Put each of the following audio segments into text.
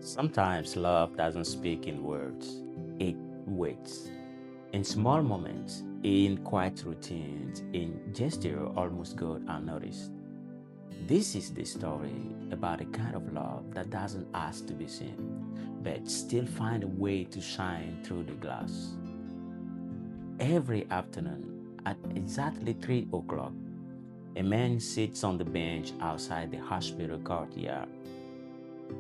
Sometimes love doesn't speak in words, it waits. In small moments, in quiet routines, in gesture almost go unnoticed. This is the story about a kind of love that doesn't ask to be seen, but still find a way to shine through the glass. Every afternoon, at exactly 3 o'clock, a man sits on the bench outside the hospital courtyard.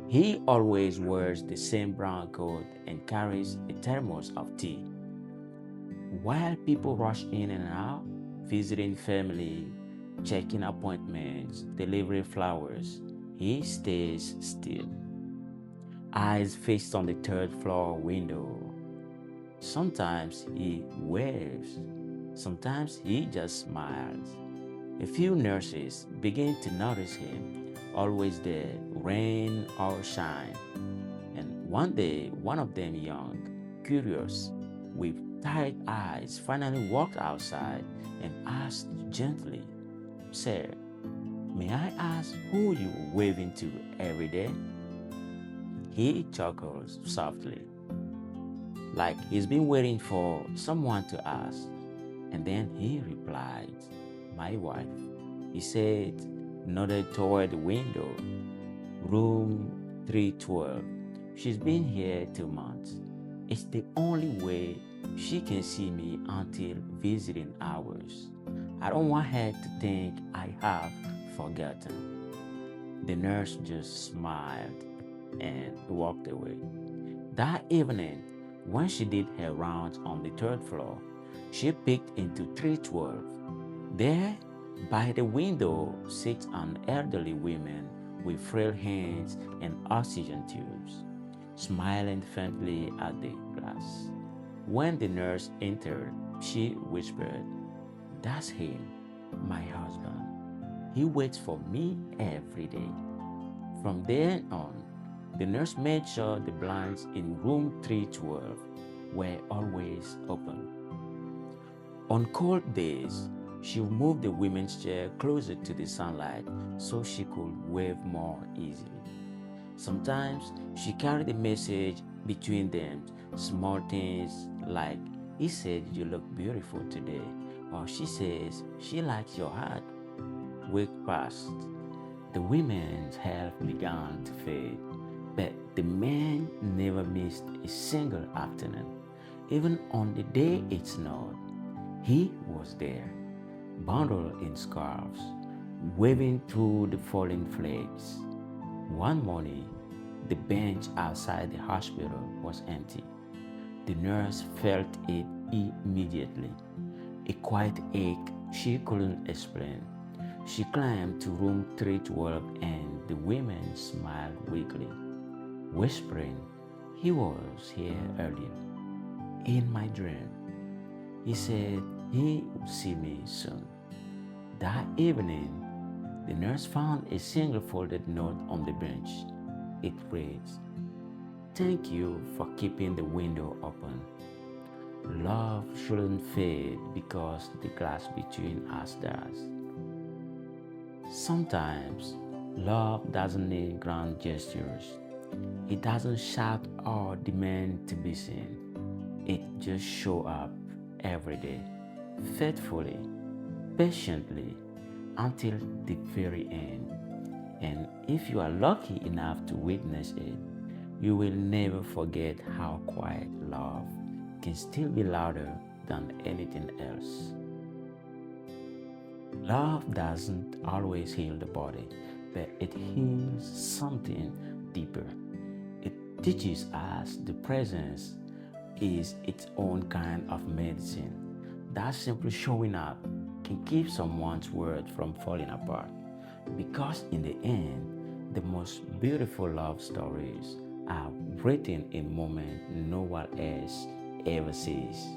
He always wears the same brown coat and carries a thermos of tea. While people rush in and out, visiting family, checking appointments, delivering flowers, he stays still, eyes fixed on the third floor window. Sometimes he waves, sometimes he just smiles. A few nurses begin to notice him, always there, rain or shine. And one day, one of them, young, curious, with tired eyes, finally walked outside and asked gently, "Sir, may I ask who you waving to every day?" He chuckles softly, like he's been waiting for someone to ask. And then he replied, "My wife." He said, nodded toward the window, room 312. She's been here 2 months. It's the only way she can see me until visiting hours. I don't want her to think I have forgotten. The nurse just smiled and walked away. That evening, when she did her rounds on the third floor, she peeked into 312. There, by the window, sits an elderly woman with frail hands and oxygen tubes, smiling faintly at the glass. When the nurse entered, she whispered, "That's him, my husband. He waits for me every day." From then on, the nurse made sure the blinds in room 312 were always open. On cold days, she moved the women's chair closer to the sunlight so she could wave more easily. Sometimes she carried a message between them, small things like, "He said you look beautiful today," or "She says she likes your hat." Week passed. The women's health began to fade, but the man never missed a single afternoon. Even on the day it snowed, he was there, bundled in scarves, waving through the falling flakes. One morning, the bench outside the hospital was empty. The nurse felt it immediately, a quiet ache she couldn't explain. She climbed to room 312 and the women smiled weakly, whispering, "He was here earlier, in my dream. He said he would see me soon." That evening, the nurse found a single folded note on the bench. It reads, "Thank you for keeping the window open. Love shouldn't fade because the glass between us does." Sometimes, love doesn't need grand gestures. It doesn't shout or demand to be seen. It just shows up every day, faithfully, patiently, until the very end. And if you are lucky enough to witness it, you will never forget how quiet love can still be louder than anything else. Love doesn't always heal the body, but it heals something deeper. It teaches us the presence is its own kind of medicine. That simply showing up can keep someone's world from falling apart. Because in the end, the most beautiful love stories are written in moments no one else ever sees.